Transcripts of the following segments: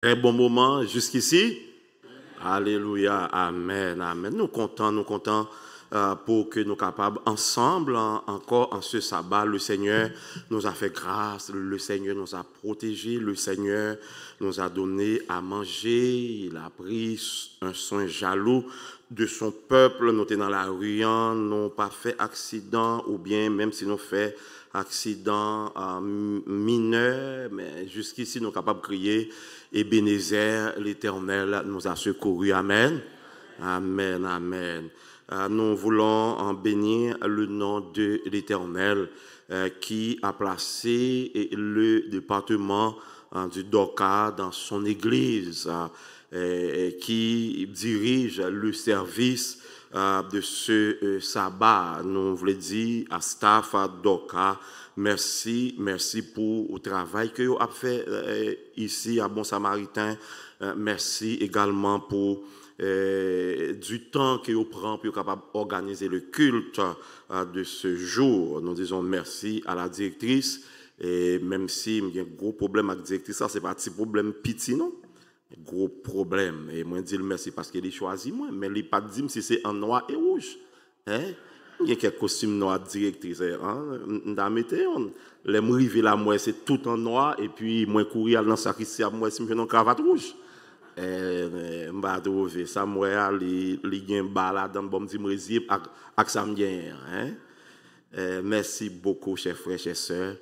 Très bon moment jusqu'ici. Alléluia, amen, amen. Nous comptons pour que nous soyons capables ensemble, encore en ce sabbat, le Seigneur nous a fait grâce, le Seigneur nous a protégés, le Seigneur nous a donné à manger, il a pris un soin jaloux de son peuple, nous sommes dans la rue, nous pas fait accident, ou bien même si nous fait accident mineur, mais jusqu'ici nous sommes capables de crier, Ebenezer, l'Éternel nous a secourus. Amen. Amen, amen. Nous voulons en bénir le nom de l'Éternel qui a placé le département du Doka dans son église, qui dirige le service de ce sabbat. Nous voulons dire à staff à Doka, merci pour le travail que vous avez fait ici à Bon Samaritain. Merci également pour du temps que vous prenez pour être capable d'organiser le culte de ce jour. Nous disons merci à la directrice. Et même si il y a un gros problème avec la directrice, ça c'est pas un petit problème petit, non? Gros problème. Et moi, je dis merci parce qu'elle a choisi moi, mais il n'a pas dit si c'est en noir et rouge. Hein? Il y a quelques costumes noirs directrice. Les m'arriver là, moi, c'est tout en noir, et puis moi, courir dans la sacristie, moi, si je fais une cravate rouge. M'a trouvé ça, moi, il y a un balade dans le bon petit résier, avec ça me gagne. Merci beaucoup, chers frères, chers sœurs,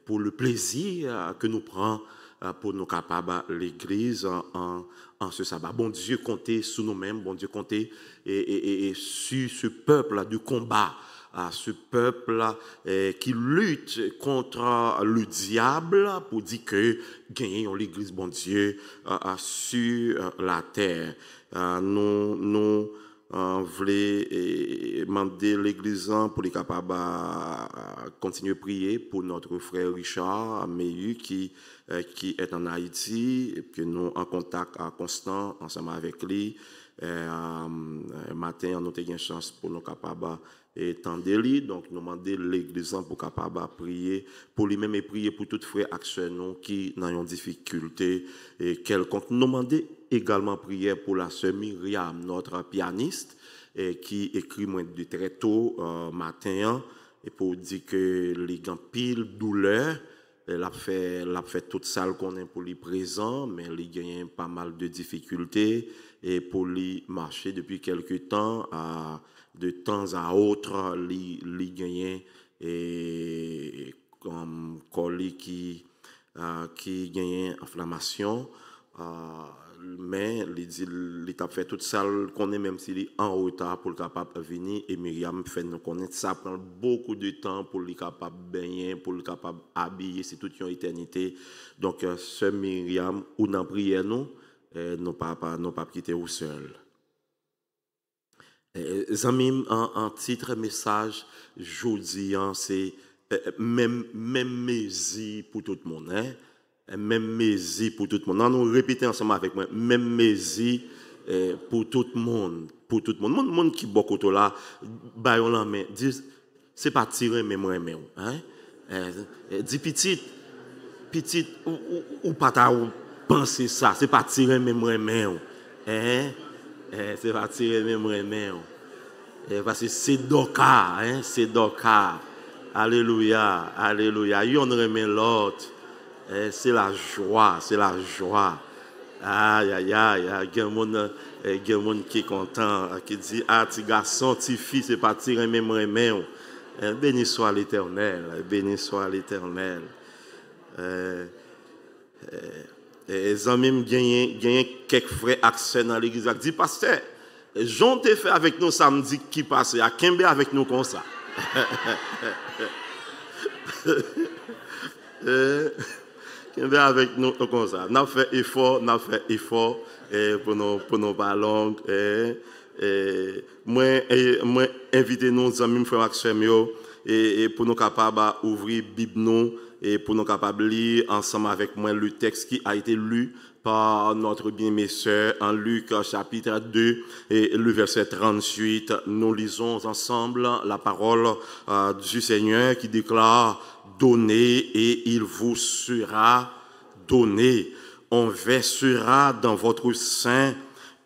pour le plaisir que nous prenons pour nous capables l'église en ce sabbat. Bon Dieu, comptez sur nous-mêmes, bon Dieu, comptez et sur ce peuple du combat, ce peuple qui lutte contre le diable pour dire que gagnons l'église, bon Dieu, sur la terre. Nous voulons demander l'église pour les capables de continuer à prier pour notre frère Richard Meillu qui est en Haïti et que nous en contact constant ensemble avec lui. Matin, nous avons une chance pour nous capables étendre lui, donc nous demandons l'église pour capable prier pour lui-même et prier pour toutes frères actions qui n'ont une difficulté et quelconque. Nous demandons également prière pour la sœur Myriam, notre pianiste, qui écrit moins de très tôt matin et pour dire que les gens pile douleur. Elle a fait toute salle qu'on est pour lui présent, mais il gagne pas mal de difficultés et pour lui marcher depuis quelque temps, de temps à autre, il gagne et comme colis qui gagne inflammation. Mais il a fait toute salle qu'on est même s'il est en retard pour le capable venir et Myriam fait nous connaître ça prend beaucoup de temps pour le capable baigner pour le capable habiller c'est toute une éternité donc sœur Myriam ou dans prière nous pas quitter ou seul. Amis en titre message jodi c'est même mésie pour tout le monde hein. Même mésie pour tout le monde. Nous répétons ensemble avec moi. Même mésie pour tout le monde. Pour tout le monde. Le monde qui beaucoup là, baillons la main. Dis, c'est pas tirer mais moi mais hein. Dis petite ou pas ta penser ça. C'est pas tirer mais moi mais hein. C'est pas tirer mais moi mais parce que c'est Doka hein. C'est Doka. Alléluia, alléluia. Yon remet l'autre. C'est la joie, c'est la joie. Aïe, aïe, aïe, il y a un monde qui est content, qui dit, ah, petit garçon, petit fils, c'est pas tirer même remède. Béni soit l'Éternel, béni soit l'Éternel. Les amis gagnent quelques frères accès dans l'église. Ils disent, pasteur, Jean t'ai fait avec nous samedi qui passe, à Kembe avec nous comme ça. Avec nous comme ça. N'a fait effort pour nos ballons. Moi inviter nos amis frères et pour nous capables ouvrir Bible nous et pour nous capables lire ensemble avec moi le texte qui a été lu par notre bien-aimé sœur en Luc chapitre 2 et le verset 38. Nous lisons ensemble la parole du Seigneur qui déclare: donnez et il vous sera donné. on versera dans votre sein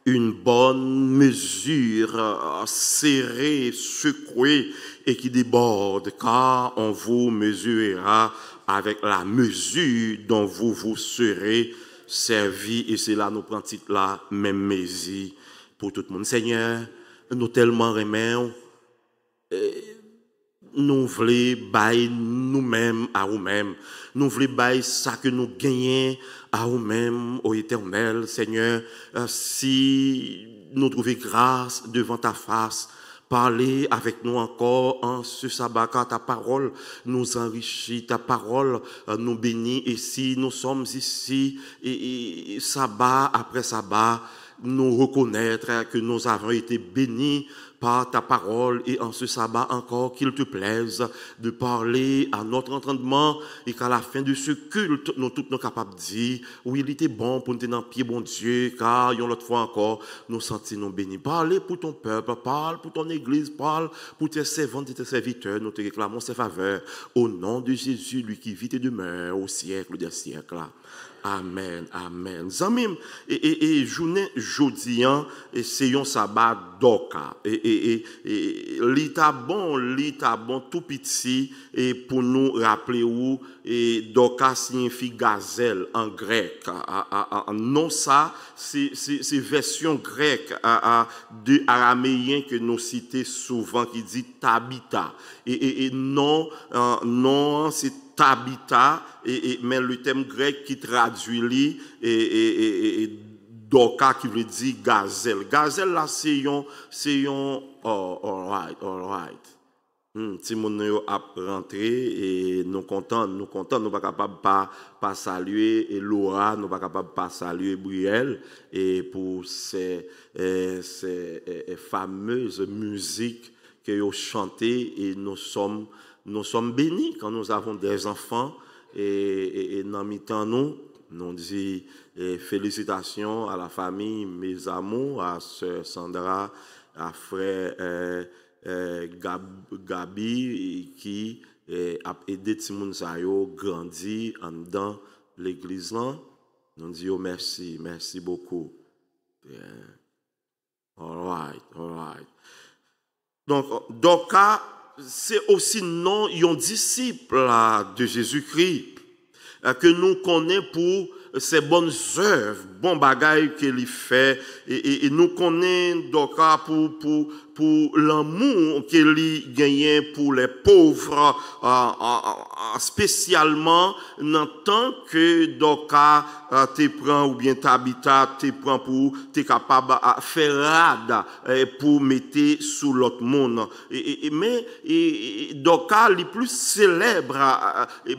une bonne mesure, serrée, secouée et qui déborde, car on vous mesurera avec la mesure dont vous vous serez servi. Et c'est là, nous prenons titre là, même mesure pour tout le monde. Seigneur, nous tellement aimons, nous voulons bailler nous-mêmes à nous-mêmes. Nous voulons bailler ça que nous gagnons à nous-mêmes, au Éternel. Seigneur, si nous trouvons grâce devant ta face, parlez avec nous encore en ce sabbat, car ta parole nous enrichit, ta parole nous bénit. Et si nous sommes ici, et sabbat après sabbat, nous reconnaître que nous avons été bénis par ta parole, et en ce sabbat encore, qu'il te plaise de parler à notre entendement, et qu'à la fin de ce culte, nous tous nous capables de dire, oui, il était bon pour nous tenir en pied, bon Dieu, car une autre fois encore, nous sentons nous bénis. Parlez pour ton peuple, parle pour ton église, parle pour tes servantes et tes serviteurs, nous te réclamons ses faveurs, au nom de Jésus, lui qui vit et demeure au siècle des siècles. Amen, amen. Zamim, et journée jodian, c'est un sabbat d'oka. Et l'état bon tout petit, et pour nous rappeler où, et d'oka signifie gazelle en grec. Non, ça, c'est version grecque de araméen que nous citons souvent qui dit tabita. Et non, c'est Tabita, mais le terme grec qui traduit et doka qui veut dire gazelle. Gazelle là c'est un all right. Si mon a rentré et nous contents, nous pas capable pas saluer et Laura, nous pas capable pas saluer Brielle et pour ces fameuses musiques que ont chanté et nous sommes bénis quand nous avons des enfants et dans mi-temps nous disons félicitations à la famille, mes amours, à sœur Sandra, à frère Gabi qui a aidé Timoun Sayo grandir dans l'église là. Nous disons merci beaucoup. All right. Donc c'est aussi non un disciple de Jésus-Christ que nous connaissons pour ses bonnes œuvres, bons bagailles qu'il fait et nous connaissons donc pour l'amour qu'il gagne pour les pauvres, spécialement dans tant que Doka te prend ou bien t'habita te prend pour t'es capable à faire rade pour mettre sous l'autre monde. Mais Doka le plus célèbre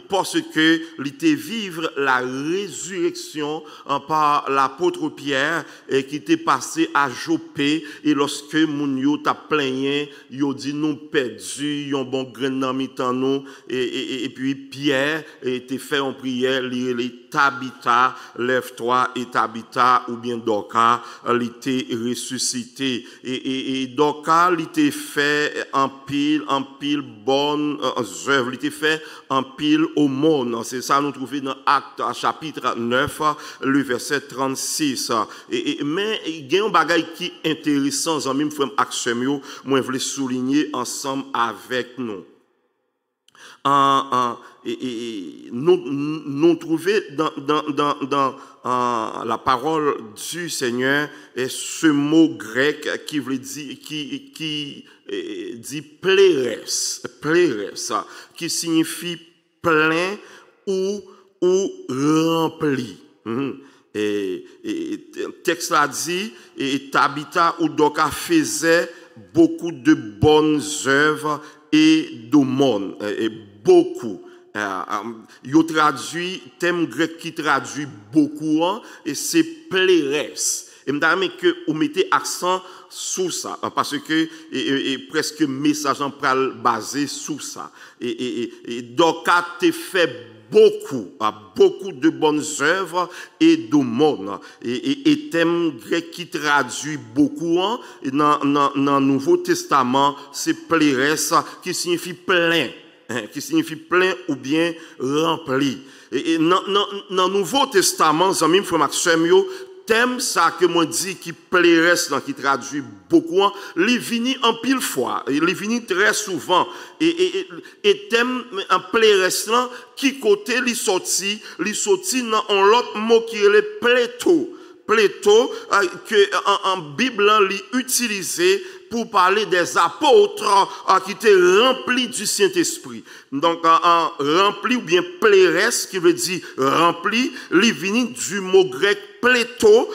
parce que il te vivre la résurrection par l'apôtre Pierre qui était passé à Jopé et lorsque moun yo t'a plaigné, yo dit nous perdu, yon bon grain dans mi-temps nous et puis Pierre était fait en prière, les Tabita, lève-toi et Tabita ou bien Doka, il était ressuscité et Doka il était fait en pile bonne œuvre, il était fait en pile aumône. C'est ça nous trouvons dans Actes chapitre 9 le verset 36 mais il y a un bagage qui est intéressant en même frère Axemio, moi je voulais souligner ensemble avec nous. Nous trouvons dans la parole du Seigneur ce mot grec qui veut dire qui dit pléres, qui signifie plein ou rempli. Et texte là dit et Tabita ou Doka faisait beaucoup de bonnes œuvres et d'aumônes et beaucoup. Il traduit thème grec qui traduit beaucoup et c'est pléres. Et me que vous mettez accent sur ça parce que presque message en pral basé sur ça et Doka te fait beaucoup de bonnes œuvres et d'aumônes et thème grec qui traduit beaucoup dans le Nouveau Testament c'est pléres qui signifie plein. qui signifie plein ou bien rempli. Et dans le Nouveau Testament, amis frères Maxime, thème ça que moi dit qui plairait qui traduit beaucoup, il vient en pile fois, il vient très souvent et thème en plairait qui côté il sorti dans l'autre mot qui est le pléto que en Bible il utilisé pour parler des apôtres qui étaient remplis du Saint-Esprit. Donc, rempli ou bien plérès, qui veut dire rempli, il vient du mot grec pléto,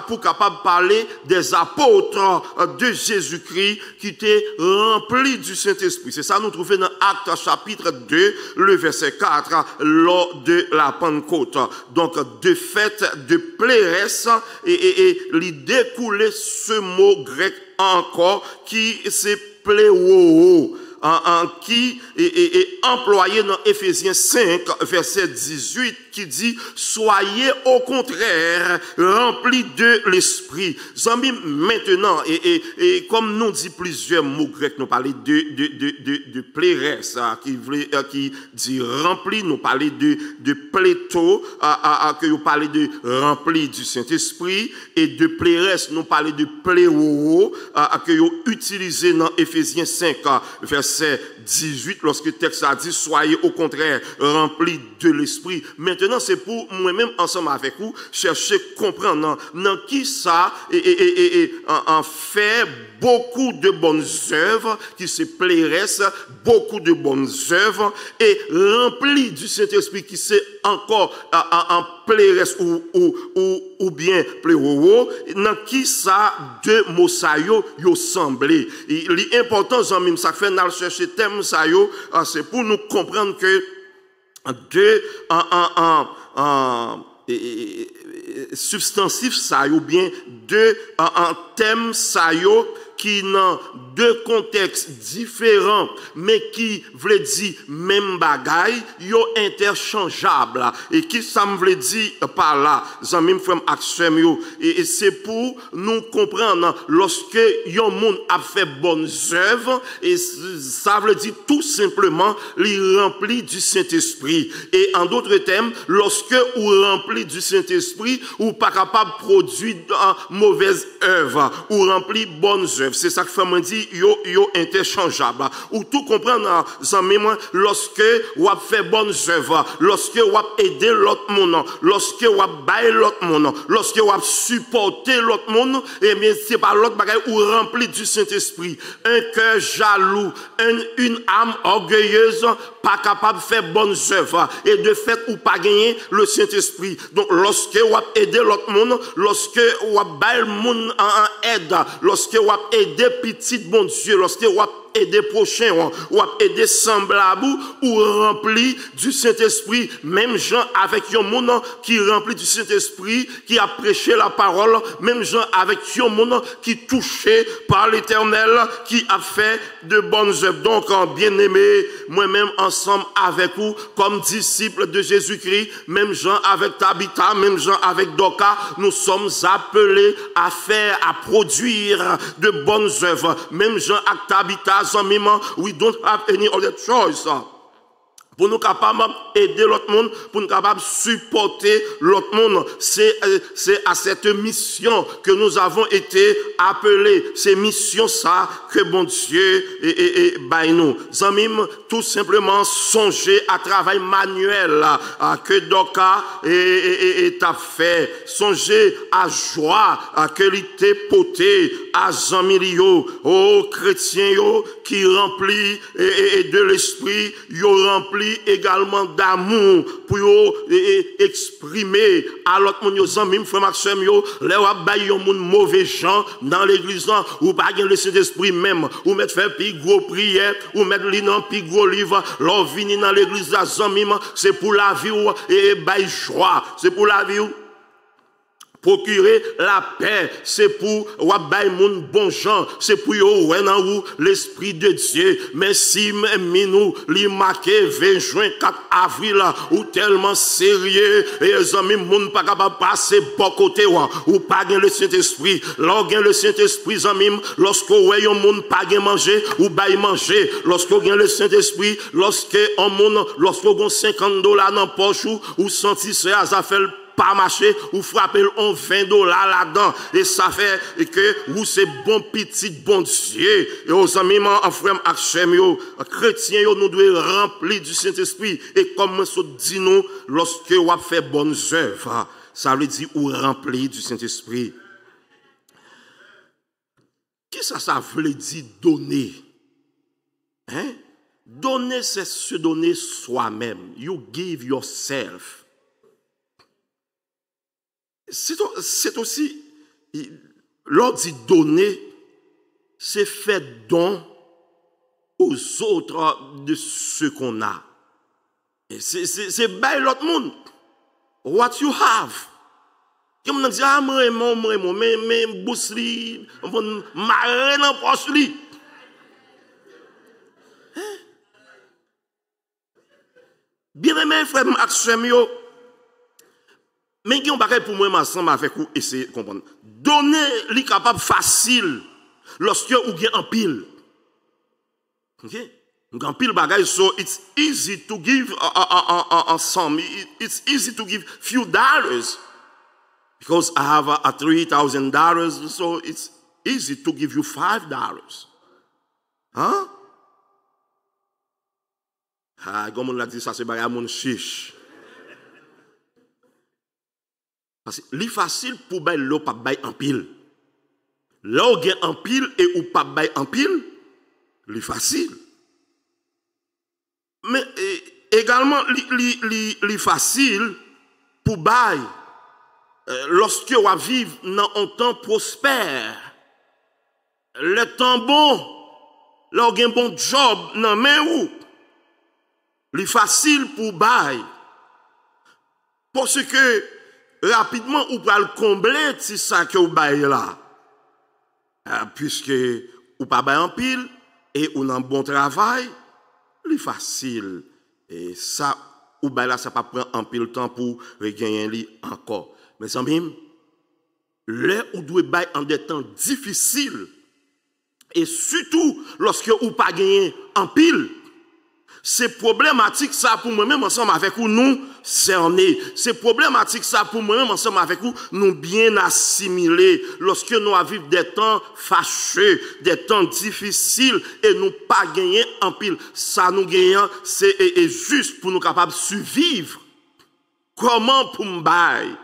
pour capable parler des apôtres de Jésus-Christ qui étaient remplis du Saint-Esprit. C'est ça nous trouvons dans Actes chapitre 2, le verset 4, lors de la Pentecôte. Donc, de fait, de plérès, et il découlait ce mot grec encore qui s'est pléo, qui est employé dans Éphésiens 5, verset 18, qui dit « Soyez au contraire remplis de l'esprit ». Zami, maintenant, et comme nous dit plusieurs mots grecs, nous parlons de plérès, qui dit rempli, nous parlons de pléto, que nous parlons de rempli du Saint-Esprit, et de plérès, nous parlons de pléo, que nous utilisons dans Éphésiens 5, verset 18, lorsque le texte a dit « Soyez au contraire remplis de l'esprit ». Maintenant, c'est pour moi-même, ensemble avec vous, chercher à comprendre dans qui ça en fait beaucoup de bonnes œuvres, qui se plairaient, beaucoup de bonnes œuvres, et remplis du Saint-Esprit qui c'est encore en plairesse ou bien pléro, dans qui ça deux mots ça yo semblé. L'important, ça fait nous chercher thème ça yo, c'est pour nous comprendre que deux substantifs ça yo bien deux thèmes ça yo qui dans deux contextes différents, mais qui veut dire même bagaille, yo interchangeable. Et qui ça me veut dire par là, zami frère action yo, et c'est pour nous comprendre lorsque yon monde a fait bonnes œuvres, et ça veut dire tout simplement li rempli du Saint-Esprit. Et en d'autres termes, lorsque ou rempli du Saint-Esprit, ou pas capable de produire mauvaise œuvre, ou rempli bonnes œuvres. C'est ça que fait moi dire yo interchangeable. Ou tout comprendre zami moi lorsque ou a fait bonnes œuvres, lorsque ou a aider l'autre monde, lorsque ou a bailler l'autre monde, lorsque ou a supporter l'autre monde, et bien c'est pas l'autre bagaille ou rempli du Saint-Esprit. Un cœur jaloux, une âme orgueilleuse, pas capable de faire bonnes œuvres, et de fait ou pas gagner le Saint-Esprit. Donc lorsque ou a aider l'autre monde, lorsque ou a bailler le monde en aide, lorsque ou a aider petit bon Dieu, lorsque ou a aider prochain ou aider semblable ou rempli du Saint-Esprit, même gens avec un monde qui rempli du Saint-Esprit, qui a prêché la parole, même gens avec un monde qui touché par l'Éternel, qui a fait de bonnes œuvres. Donc, bien-aimés, moi-même ensemble avec vous, comme disciples de Jésus-Christ, même gens avec Tabitha, même gens avec Doka, nous sommes appelés à faire, à produire de bonnes œuvres. Même gens avec Tabitha, we don't have any other choice. Pour nous capables d'aider l'autre monde, pour nous capables de supporter l'autre monde. C'est à cette mission que nous avons été appelés. C'est mission ça que bon Dieu baille nous. Zamim, tout simplement songer à travail manuel que Doka t'a fait. Songer à joie que l'ité poté à Zamilio, aux chrétiens qui remplit de l'esprit, yo rempli également d'amour pour exprimer à l'autre monde, aux amis, frère Maxime, les wabay yon moun mauvais gens dans l'église, ou pas le Saint-Esprit même, ou mettre faire plus gros prière, ou mettre l'inan plus gros livre, l'on vini dans l'église, c'est pour la vie et bail joie, c'est pour la vie. Procurer la paix, c'est pour wabay moun bon gens, c'est pour yo ouais nan ou l'esprit de Dieu. Mais si nous li marqué 20 juin 4 avril ou tellement sérieux et les amis moun pas capable passer bon côté ou pas gen le Saint-Esprit. Lorsque le Saint-Esprit amis lorsque ouais yon moun pas gen manger ou bay manger, lorsque gen le Saint-Esprit, lorsque on moun lorsque gon $50 dans poche ou senti ça fait pas marcher ou frapper on $20 là-dedans et ça fait que vous c'est bon petit bon Dieu et aux amis en frère Axem yo chrétien yo nous doit remplir du Saint-Esprit et comme ça dit nous lorsque on fait bonnes œuvres ça veut dire ou remplir du Saint-Esprit. Qu'est-ce que ça veut dire donner? Hein? Donner c'est se donner soi-même. You give yourself. C'est aussi, l'on dit donner, c'est faire don aux autres de ce qu'on a. C'est bail l'autre monde. What you have. Comme on dit, ah, moi, mais, bourse li, on va marrer dans poche li. Bien aimé, frère, Axem yo. Mais il y a un bagage pour moi, ensemble avec vous, essayer de comprendre. Donner les capables facile lorsque vous avez un pile. Ok? Un pile bagage, so it's easy to give some. It's easy to give few dollars. Because I have a $3,000, so it's easy to give you $5. Hein? Ah, comme on l'a dit, ça c'est bagage mon chiche. Parce que c'est facile pour bailler l'eau pas bailler en pile. Là où gain en pile et ou pas bailler en pile, c'est facile. Mais également c'est facile pour bailler lorsque on vivre dans un temps prospère. Le temps bon, là où gain bon job dans main ou c'est facile pour bailler. Parce que rapidement, ou pas le combler si ça que vous baillez là. Puisque ou pas bailler en pile et ou dans bon travail, c'est facile. Et ça, ou bailler là, ça pas prendre en pile temps pour regagner li encore. Mais sans même, là où doit bailler en des temps difficiles, et surtout lorsque ou pas gagner en pile, c'est problématique ça pour moi-même ensemble avec vous, nous cerner. C'est problématique ça pour moi-même ensemble avec vous, nous bien assimiler. Lorsque nous vivons des temps fâcheux, des temps difficiles et nous pas gagner en pile. Ça nous gagne, c'est juste pour nous capables de survivre. Comment pour me bailler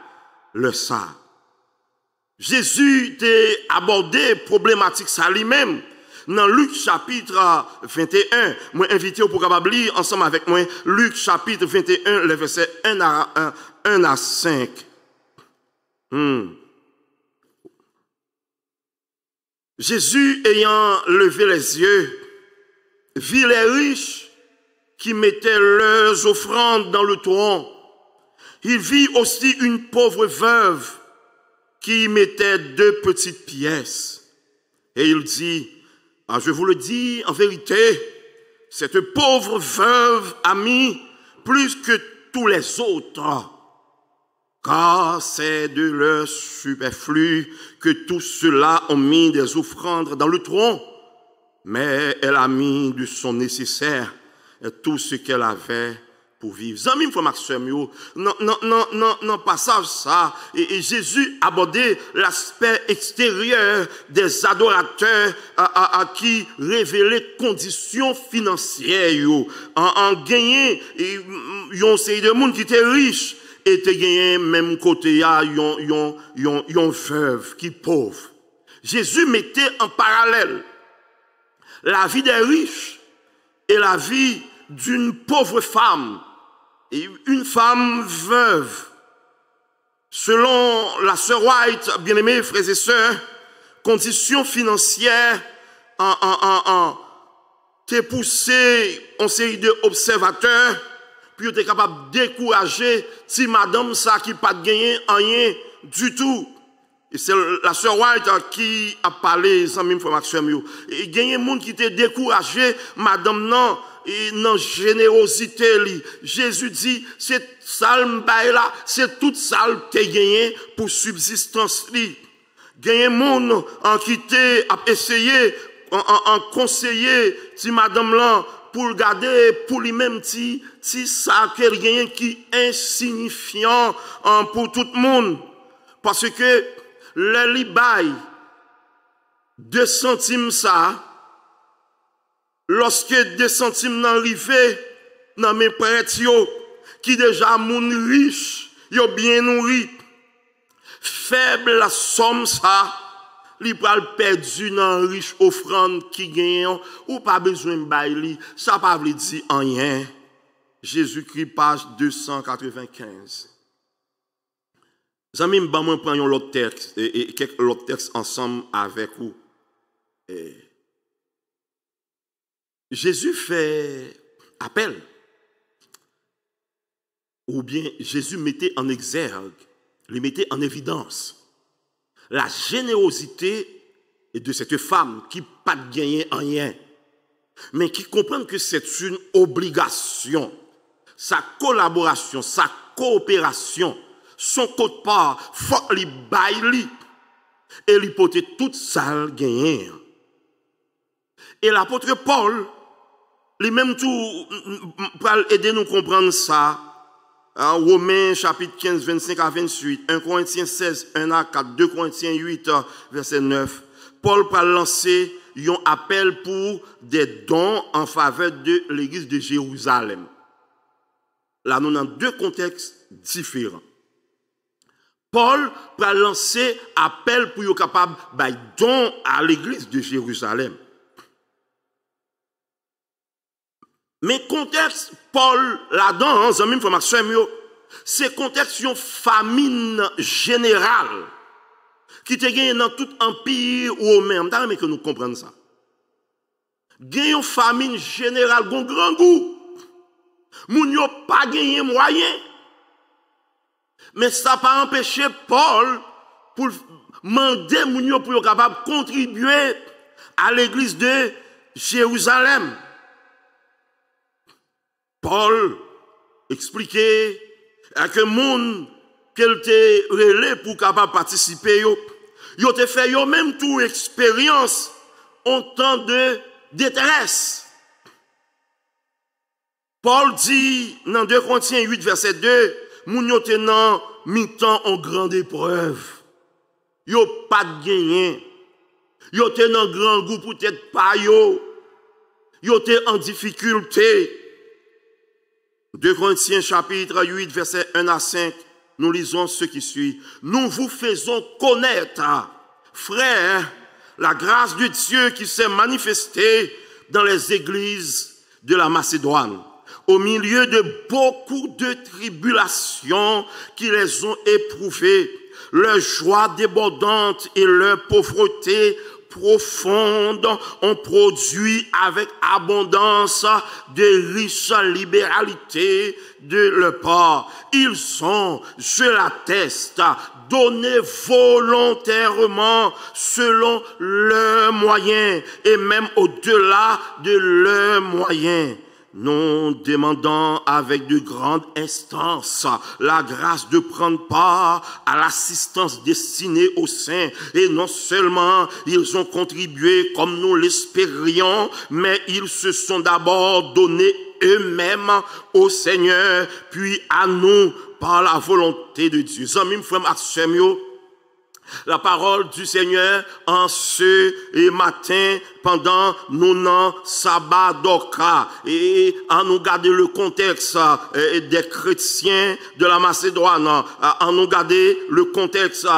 le ça? Jésus a abordé problématique ça lui-même. Dans Luc chapitre 21, moi invité pour capable lire ensemble avec moi Luc chapitre 21, le verset 1 à 5. Jésus ayant levé les yeux, vit les riches qui mettaient leurs offrandes dans le tronc. Il vit aussi une pauvre veuve qui mettait 2 petites pièces. Et il dit, ah, je vous le dis en vérité, cette pauvre veuve a mis plus que tous les autres, car c'est de leur superflu que tous ceux-là ont mis des offrandes dans le tronc, mais elle a mis de son nécessaire tout ce qu'elle avait pour vivre. Zami frère Maxime yo, non passage ça et Jésus abordait l'aspect extérieur des adorateurs à qui révélait conditions financières yo en gagné yon série de monde qui était riche et te gagné même côté ya yon veuve qui pauvre. Jésus mettait en parallèle la vie des riches et la vie d'une pauvre femme et une femme veuve. Selon la sœur White, bien-aimés frères et sœurs, conditions financières t'es poussé en série d'observateurs puis t'es capable de décourager si madame ça qui pas gagné rien du tout. C'est la sœur White qui a parlé sans même formation. Il y a des gens qui étaient découragés, madame non, et non générosité li. Jésus dit, c'est ça là, c'est toute ça que gagné pour subsistance li. Il y a des gens qui étaient essayé, en conseiller, si madame là, pour garder pour lui-même si ça quelqu'un qui est insignifiant pour tout le monde. Parce que le libaye 2 centimes ça, lorsque 2 centimes n'arrivent dans mes prêtres qui déjà moun riche, yo bien nourri, faible la somme ça, li pral perdu dans riche offrande qui gagne ou pas besoin de li, ça pas veut dire rien. Jésus-Christ page 295. Zami m'ba moi prendre l'autre texte et quelques autres textes ensemble avec vous. Jésus fait appel. Ou bien Jésus mettait en exergue, il mettait en évidence la générosité de cette femme qui n'a pas gagné rien, mais qui comprend que c'est une obligation, sa collaboration, sa coopération, son code part, faut li baili et li pote toute ça gagné. Et l'apôtre Paul, lui-même tout, pour aider nous comprendre ça, en Romains chapitre 15, 25 à 28, 1 Corinthiens 16, 1 à 4, 2 Corinthiens 8, verset 9, Paul va lancer un appel pour des dons en faveur de l'église de Jérusalem. Là, nous avons deux contextes différents. Paul va lancer appel pour être capable de don à l'église de Jérusalem. Mais contexte Paul là-dedans, c'est contexte une famine générale qui te gagne dans tout empire romain. Mais que nous comprenons ça. Gagne une famine générale, un grand goût. Moun yo pas gagné moyen. Mais ça n'a pas empêché Paul pour demander moun yo pour être capable de contribuer à l'église de Jérusalem. Paul expliquait à que moun qu'elle te relé pour capable participer yo te fait yo même tout expérience en temps de détresse. Paul dit dans 2 Corinthiens 8 verset 2, moun yo te nan mi-temps en grande épreuve. Yo pas de gagné. Yo te nan grand goût peut-être pas yo. Yo te en difficulté. 2 Corinthiens chapitre 8 verset 1 à 5, nous lisons ce qui suit. Nous vous faisons connaître, frères, la grâce de Dieu qui s'est manifestée dans les églises de la Macédoine, au milieu de beaucoup de tribulations qui les ont éprouvées, leur joie débordante et leur pauvreté profonde ont produit avec abondance de riches libéralités de leur part. Ils sont, je l'atteste, donnés volontairement selon leurs moyens et même au-delà de leurs moyens. Nous demandons avec de grandes instances la grâce de prendre part à l'assistance destinée aux saints. Et non seulement ils ont contribué comme nous l'espérions, mais ils se sont d'abord donnés eux-mêmes au Seigneur, puis à nous par la volonté de Dieu. Amis, frères, la parole du Seigneur en ce matin pendant nos sabbat d'Oka et en nous garder le contexte des chrétiens de la Macédoine, en nous garder le contexte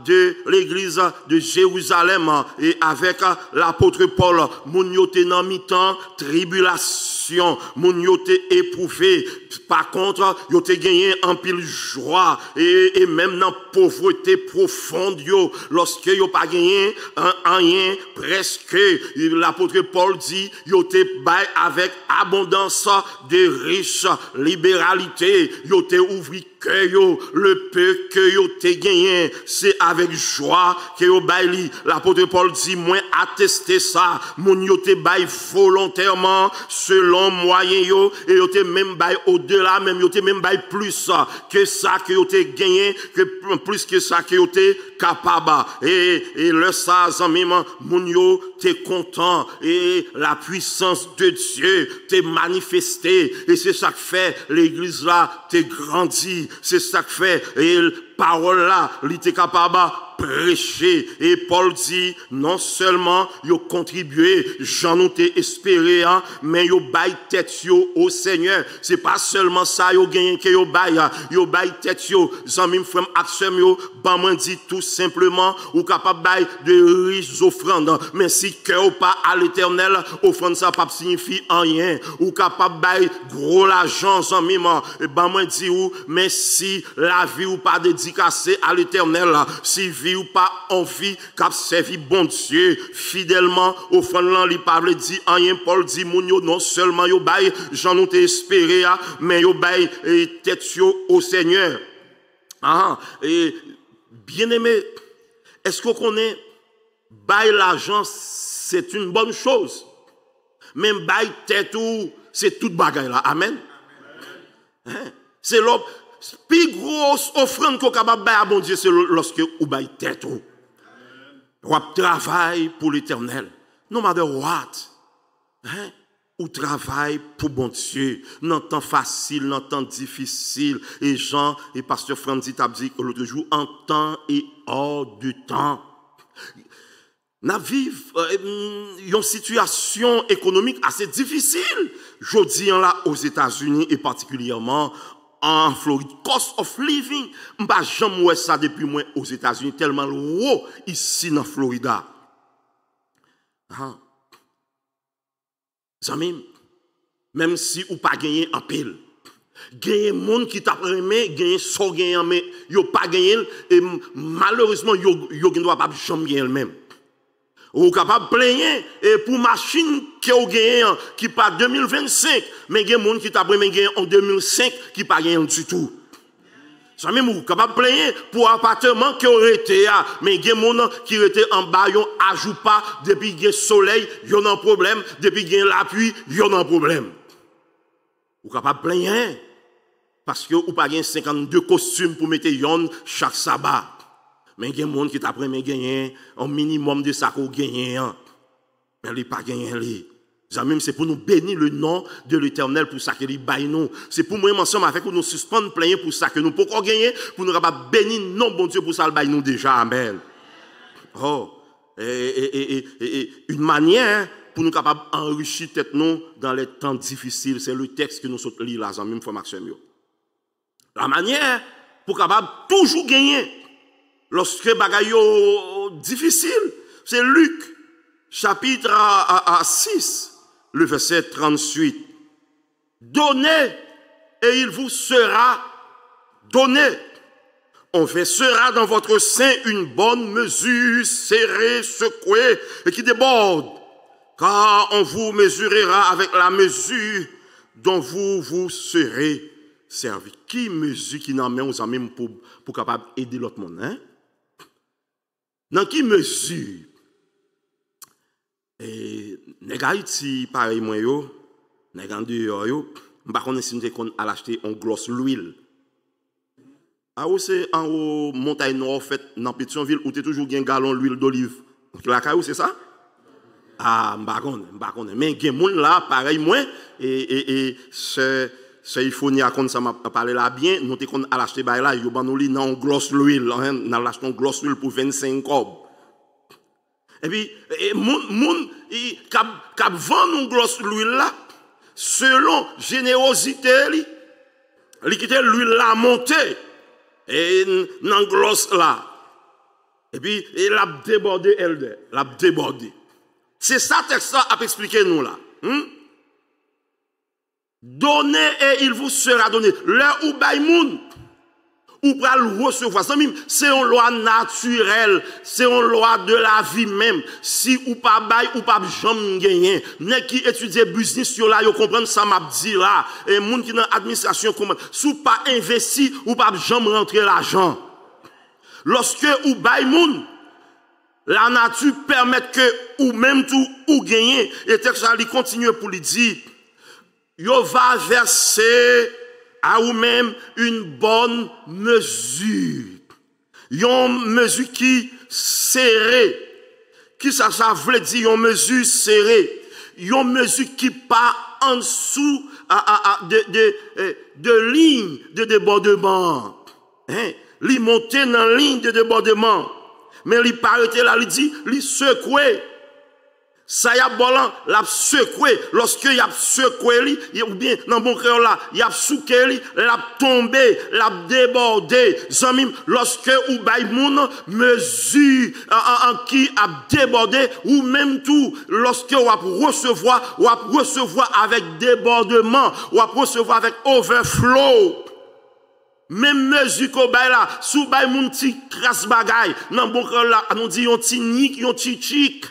de l'église de Jérusalem et avec l'apôtre Paul, moun yo te nan mi-temps tribulation affliction, moun yo te éprouvé. Par contre, yo te gagné en pile joie et même dans pauvreté profonde yo, lorsque yo pas gagné rien presque, l'apôtre Paul dit, yo te bail avec abondance de riches libéralité, yo te ouvri que yo, le peu que yo te gagné, c'est avec joie que yo baili. L'apôtre Paul dit, moi attester ça, moun yo te bail volontairement, selon moyen yo, et yo te même bail au-delà, même yo te même bail plus que ça que yo te gagné, que plus que ça que yo te capable. Et le ça, zamim, moun yo te content, et la puissance de Dieu te manifestée, et c'est ça que fait l'église là, te grandit. C'est ça que fait, et parole là, il était capable de prêcher. Et Paul dit, non seulement yo contribué, j'en ai espéré, mais yo bail tête yo au Seigneur. C'est pas seulement ça yo gagné que yo bail tête yo. Zanmim frère action yo, ban moi dit tout simplement, ou capable bail de riches offrandes. Mais si cœur pas à l'Éternel, offrande ça pas signifie rien. Ou capable bail gros l'argent zanmim, ban moi dit ou, mais si la vie ou pas dédicacée à l'Éternel, si vie ou pas envie qu'a servi bon Dieu fidèlement au fond là, il parle dit rien. Paul dit moun yo non seulement yo bail j'en ai espéré, mais yo bail tête yo au Seigneur. Et bien aimé, est-ce qu'on connaît bail l'argent c'est une bonne chose, même bail tête ou c'est toute bagaille là. Amen. C'est l'homme. Plus grosse offrande qu'on capable de à bon Dieu, c'est lorsque vous baillez tête ou. Ou travail pour l'Éternel. No matter what. Ou travail pour bon Dieu. Dans temps facile, dans temps difficile. Et Jean et pasteur Franzi t'a dit l'autre jour, en temps et hors du temps. Nous vivons une situation économique assez difficile. Je dis là aux États-Unis et particulièrement en Floride, cost of living, je n'ai jamais vu ça depuis moi aux États-Unis, tellement haut ici dans Florida. Même si vous pas gagné en pile, gagné monde qui t'a aimé, gagné so gagné mais yo pas gagné et malheureusement yo ne doit pas jamais gagner même. Ou capable de plaigner et pour machine qui ont gagné qui pas 2025 mais il y a des gens qui t'a gagné en 2005 qui pas gagné du tout. Ça même ou capable de plaigner pour appartement qui aurait été mais il y a des gens qui étaient en bas yon ajoute pas depuis qu'il y a soleil, yon a un problème, depuis qu'il y a la pluie, yon a un problème. Ou capable de plaigner parce que ou pas gagné 52 costumes pour mettre yon chaque sabbat. Mais il y a des gens qui t'a gagné un minimum de ça qu'on gagne. Mais il pas gagné. C'est pour nous bénir le nom de l'Éternel pour ça qu'il baille nous. C'est pour moi ensemble avec nous suspendre plein pour ça que nous pouvons gagner pour nous capables bénir non bon Dieu pour ça le baille nous déjà. Amen. Une manière pour nous capables enrichir tête nous dans les temps difficiles, c'est le texte que nous sommes lire là, même formation. La manière pour capable toujours gagner. Lorsque bagaille difficile, c'est Luc, chapitre 6, le verset 38. Donnez et il vous sera donné. On versera dans votre sein une bonne mesure, serrée, secouée et qui déborde. Car on vous mesurera avec la mesure dont vous serez servi. Qui mesure qui n'en met aux amis pour capable aider l'autre monde, hein? Dans qui mesure et nèg Haïti pareil moi yo nèg en dehors yo m'pa connait si nous kon à l'acheter on gloss l'huile ou c'est en haut montagne nord fait dans Pétionville où tu toujours gen gallon l'huile d'olive la caillou c'est ça m'pa connait mais gen moun là pareil moi et c'est il faut ni à ça m'a parlé là bien nous te kon à l'acheter bail là yo ban nous li non gloss l'huile dans l'acheter gloss l'huile pour 25 cob. Et puis moun k'ap vend nous gloss l'huile là selon générosité li quitte l'huile là monter et dans gloss là et puis il a débordé elle, l'a débordé. C'est ça texte ça a expliqué nous là. Donnez et il vous sera donné. L'heure où bail moun, ou pral recevoir. C'est une loi naturelle, c'est une loi de la vie même. Si ou pas bail ou pas jamais gagner. N'est qui étudie business sur là, yo comprendre ça m'a dit là. Et moun qui dans administration comment si pas investi ou pas jamais rentrer l'argent. Lorsque ou bail moun, la nature permet que ou même tout ou gagner. Et texte ça lui continue pour lui dire yo va verser à ou même une bonne mesure. Une mesure qui serrée. Qui ça veut dire une mesure serrée? Une mesure qui pas en dessous de ligne de débordement. Hein? Li monte dans ligne de débordement. Mais li parete là, li dit, li secoué. Ça y a bolan, l'a secoué. Lorsque y a secoué li, ou bien dans bon créole là, y a souké li, l'a tombé, l'a débordé. Zamim, lorsque ou bay moun mesure en qui a débordé, ou même tout, lorsque ou a recevoir avec débordement, ou a recevoir avec overflow. Même mesure qu'on bay là, sous bay moun ti kras bagay, dans bon créole là, nous dit yon ti nik, yon ti chik.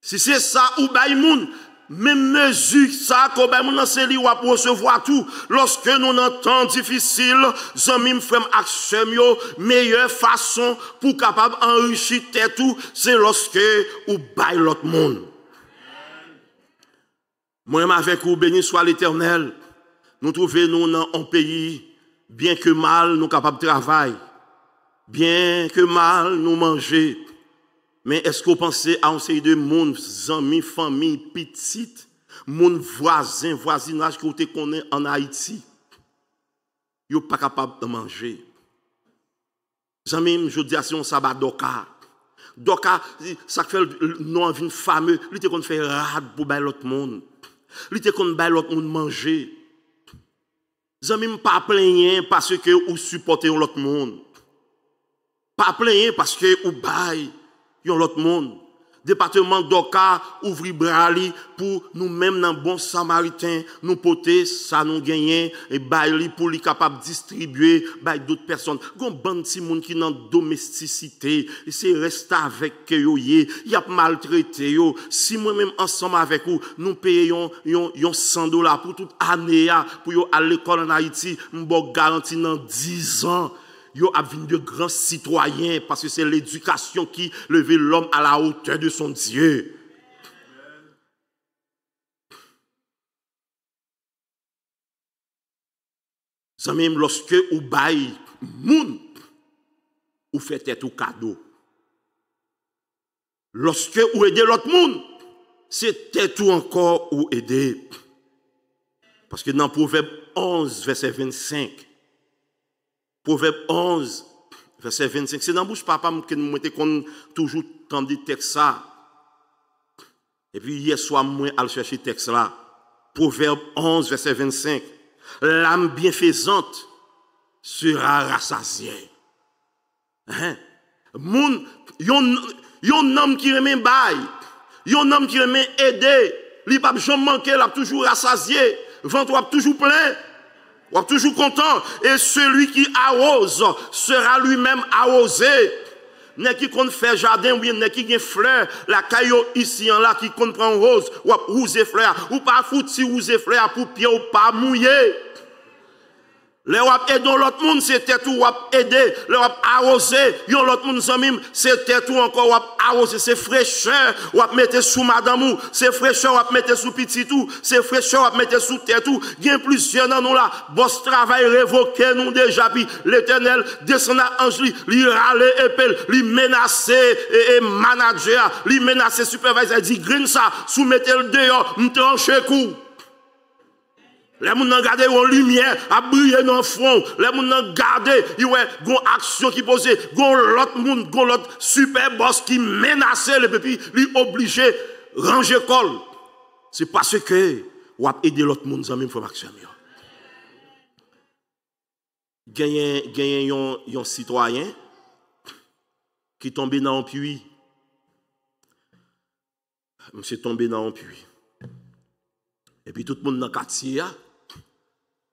Si c'est ça ou bay moun, même mesure ça qu'on bay moun c'est li ou à recevoir tout. Lorsque nous dans temps difficile, zanmim frère action yo, meilleure façon pour capable enrichir tout, c'est lorsque ou bay l'autre monde. Moi avec vous béni soit l'Éternel. Nous trouvons nous dans un pays bien que mal nous capables de travailler, bien que mal nous manger. Mais est-ce que vous pensez à un série de monde, amis, famille, petite, monde voisin, voisinage que vous connaissez en Haïti? Vous n'êtes pas capable de manger. Amis, je dis à ce sabbat Doka. Doka, ça fait non une fameux, il était qu'on fait rade pour l'autre monde. Il était qu'on bail l'autre monde manger. Amis, pas plaigner parce que vous supportez l'autre monde. Pas plaigner parce que vous bail yon l'autre monde. Département d'Oka ouvri brali pour nous-mêmes dans bon samaritain nous porter ça nous gagner et baili pour li capable distribuer bay d'autres personnes. Gon bande ti moun qui dans domesticité, c'est rester avec yo y a maltraité yo. Si moi-même ensemble avec vous nous payons yon $100 pour toute année pour yo à l'école en Haïti, m'bo garanti dans 10 ans. Yo a vu de grands citoyens parce que c'est l'éducation qui levait l'homme à la hauteur de son Dieu. Ça même lorsque ou bail moun ou fait tête ou cadeau. Lorsque ou aider l'autre monde, c'est tête ou encore ou aider. Parce que dans Proverbe 11 verset 25 Proverbe 11, verset 25. C'est dans la bouche papa que nous mettons toujours tant de texte ça. Et puis hier soir, moi, à chercher texte là. Proverbe 11, verset 25. L'âme bienfaisante sera rassasiée. Hein? Yon homme qui remet bail, yon homme qui remet aider, li pa jamais manquer, l'a toujours rassasié, ventre a toujours plein. On est toujours content. Et celui qui arrose sera lui-même arrosé. N'est qui compte faire jardin ou bien n'est qui a fleur, la caillou ici en là qui compte prendre rose ou rouge fleur ou pas fouti rouge fleur pour pied ou pas mouiller. Le wap aider l'autre monde c'était tout wap aider, le wap arroser, yon l'autre monde zamim c'était tout encore wap arroser, c'est fraîcheur wap mettre sous madame ou, c'est fraîcheur wap mettre sous petit tout, c'est fraîcheur wap mettre sous tête tout. Gen plusieurs dans nous là, boss travail révoqué nous déjà puis l'Éternel descend à ange li râler épelle, li menacer et manager, li menacer superviseur dit green ça, soumettez le dehors, m'tranche coup. Les gens ont gardé une lumière à briller dans le front. Les gens ont gardé une action qui posait. L'autre monde, l'autre super boss qui menaçait le peuple, lui obligé de ranger col. C'est parce que vous avez aidé l'autre monde dans la même action. Il y a un citoyen qui est tombé dans un puits. Monsieur tombé dans un puits. Et puis tout le monde dans le quartier,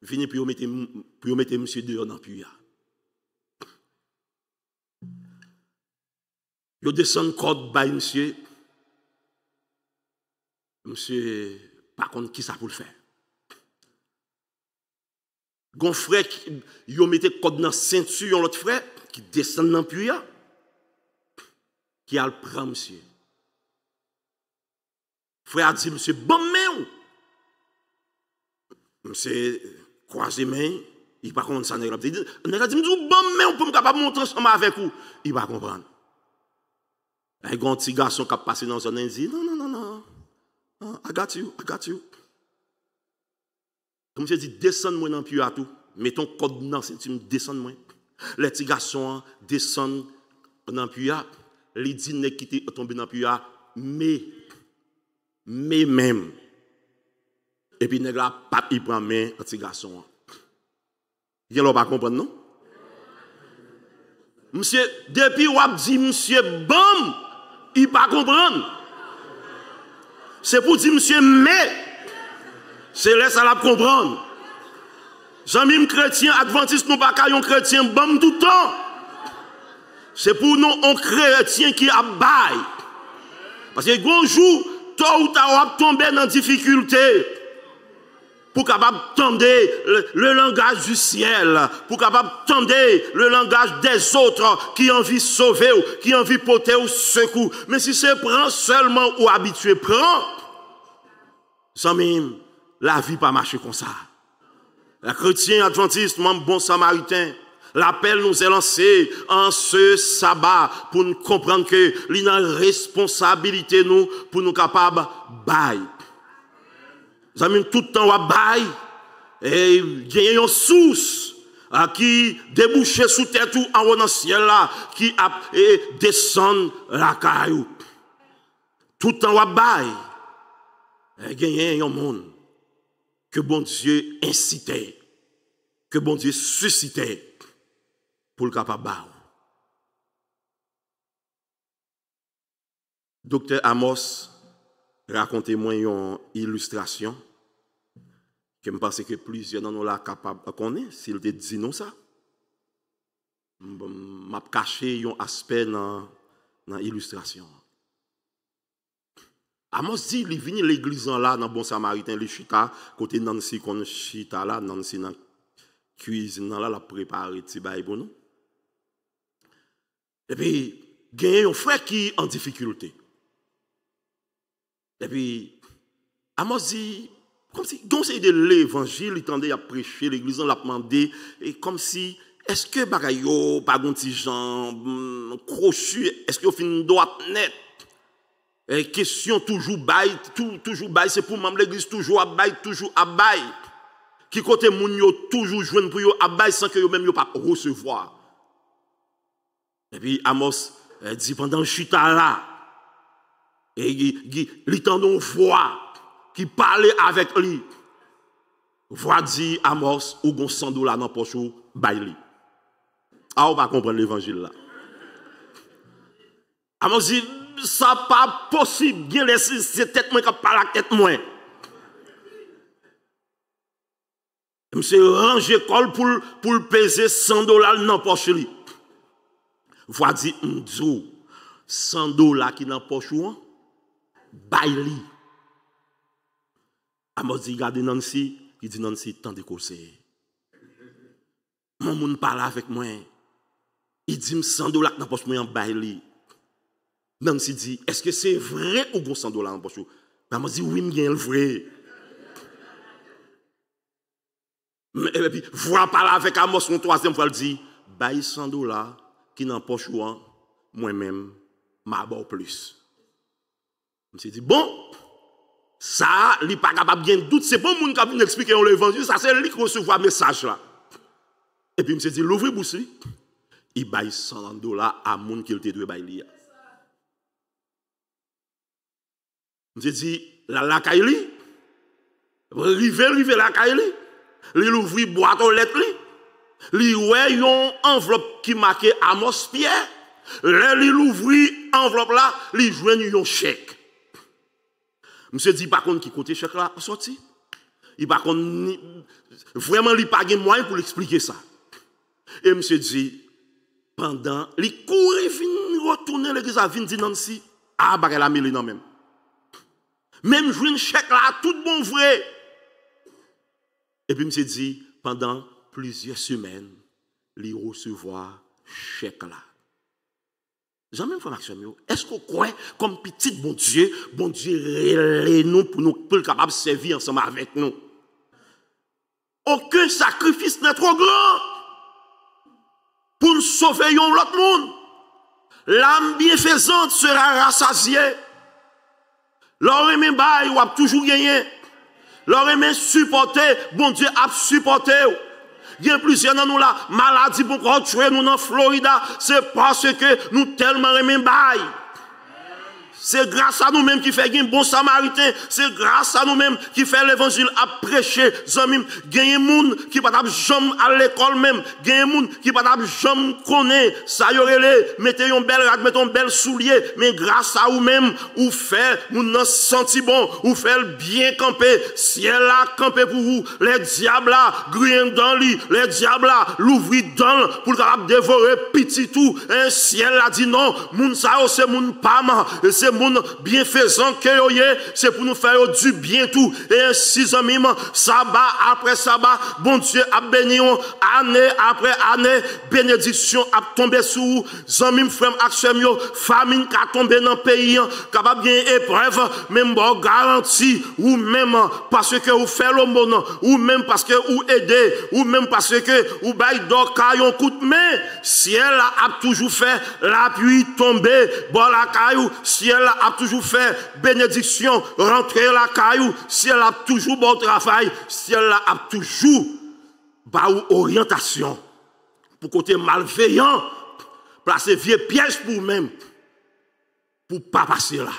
vient pour mettre monsieur dehors dans le puits. Ils descendent code by monsieur. Monsieur, par contre, qui ça pour le faire? Gon frère, ils mettent code dans la ceinture, l'autre frère, qui descend dans le puits, qui a le prend monsieur. Frère a dit, monsieur, bon main. Monsieur, croisé main, il ne va pas comprendre ça. Il a dit, bon main, pour me capable de monter ensemble avec vous. Il va comprendre. Il y a un petit garçon qui a passé dans zone, il dit, non. I got you. Comme je dis, descends-moi dans le puits à tout. Mets ton code dans le ceinture, descends-moi. Les petits garçons descendent dans le puits. Les dîners qui sont tombés dans le puits, mais même. Et puis, nèg la pape, il prend main, un petit garçon. Il ne pas comprendre, non? Monsieur, depuis qu'on dit, monsieur, bam, il ne pas comprendre. C'est pour dire, monsieur, mais, c'est là ça la comprendre. J'aime chrétien, adventiste, nous pas un chrétien, bam, tout le temps. C'est pour nous, un chrétien qui a bail. Parce que, un jour, tôt ou tard, on va tomber dans difficulté. Pour capable tendre le langage du ciel, pour capable tendre le langage des autres qui ont envie de sauver, qui ont envie de porter au secours. Mais si c'est prend seulement ou habitué, prend, ça même, la vie pas marcher comme ça. Les chrétiens adventistes, même bon samaritain, l'appel nous est lancé en ce sabbat pour nous comprendre que l'une responsabilité nous pour nous capables de bailler. Nous avons tout le temps à bailler et il y a une source qui débouche sous terre tout en haut dans le ciel là, qui descend la caillou. Tout le temps à bailler. Il y a un monde que bon Dieu incitait, que bon Dieu suscitait pour le capable. Docteur Amos, racontez-moi une illustration que je pense que plusieurs d'entre nous sont capables de connaître, s'il te dit non ça. Je vais cacher un aspect dans l'illustration. Amos dit, il vient l'église là, dans Bon Samaritain, le chita, côté Nancy, qu'on chita là, Nancy dans la cuisine là, la préparer petit bail pour nous. Et puis, il y a un frère qui est en difficulté. Et puis, Amos dit, comme si, conseil de l'évangile, il tendait à prêcher, l'église, on l'a demandé, et comme si, est-ce que bagayo, pas un petit jambe, crochu, est-ce que vous finissez droite net? Et question toujours bail, c'est pour même l'église toujours à bail. Qui côté moun yo toujours joindre pour yo à bail sans que yo même yo pas recevoir. Et puis Amos dit pendant le chita là, et il tend une voix qui parlait avec lui. Voix dit Amos ou gon $100 dans la poche ou bail li. Ah, on va comprendre l'évangile là. Amos dit ça pas possible, bien laisser c'est tête moi qui parle la tête moi. Monsieur range col pour peser $100 dans poche li. Voix dit m'dou $100 qui dans poche ou bail li. Amos dit garde Nancy, il dit Nancy tant de conseil. Mon moun parle avec moi. Il dit $100 dans poche moi en bail li. Nancy dit, est-ce que c'est vrai ou bon $100 en poche? Maman dit, oui, bien le vrai. Et puis, voir parler avec Amos, son troisième fois, il dit, bail $100 qui n'en poche moi-même, m'a bon plus. Je me dit, bon, ça, il n'est pas capable de bien doute, c'est bon, moun qui vient expliquer l'évangile, ça, c'est lui qui recevoir le message là. Et puis, je me dit, l'ouvre bouche, il bail $100 à moun qui le doit bailler. Je dis, la kaili, rive la kaili, li ouvri boîte aux lettres, li ouais yon enveloppe qui marque Amos Pierre, li ouvri enveloppe là, li joigne yon chèque. Monsieur dit par contre qui côté chèque là sorti, Il pas vraiment il pas de moyen pour l'expliquer ça. Et monsieur dit pendant il courir vinn retourner l'église à vinn dit Nancy ah bah la mille non même. Même jouer un chèque là tout bon vrai. Et puis monsieur dit pendant plusieurs semaines il recevoir chèque là. Jamais information est-ce qu'on croit comme petit bon Dieu relève nous pour nous pour capable de servir ensemble avec nous. Aucun sacrifice n'est trop grand pour nous sauver l'autre monde. L'âme bienfaisante sera rassasiée. L'homme bail ou a toujours gagné. L'homme supporter, bon Dieu a supporté. Il y a plusieurs dans nous là, maladie pour qu'on tuer nous dans Florida, c'est parce que nous tellement aimons bail. C'est grâce à nous-mêmes qui fait un bon samaritain. C'est grâce à nous-mêmes qui fait l'évangile à prêcher. Zamim, gagne moun qui pas jamais à l'école même. Gagne moun qui pas jamais connaît. Ça y aurait mettez un bel rad, mettez un bel soulier. Mais grâce à vous-même, ou fait, nous nous senti bon, ou fait bien camper. Ciel là, camper pour vous. Les diables là, grillent dans lui. Les diables là, l'ouvrir dans pour capable dévorer petit tout. Un ciel là dit non, moun ça c'est moun pas mal. C'est moun bienfaisant que c'est pour nous faire du bien tout. Et ainsi, amis, sabbat après sabbat, bon Dieu a béni, année après année, bénédiction a tombé sur vous. Amis, frères, action, famine qui a tombé dans le pays, capable bien épreuve, même bon garantie, ou même parce que vous faites le bon, ou même parce que vous aidez, ou même parce que vous baillez d'or, caillon coup de main, ciel a toujours fait l'appui tomber, bon la caillou, ciel a toujours fait bénédiction, rentrer la caillou, si elle a toujours bon travail, si elle a toujours orientation, pour côté malveillant, placer vieux piège pour vous-même, pour ne pas passer là.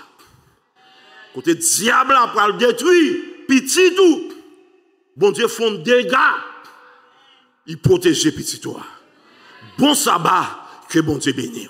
Côté diable, pour le détruire, petit tout, bon Dieu font dégâts, il protège petit toi. Bon sabbat, que bon Dieu bénisse.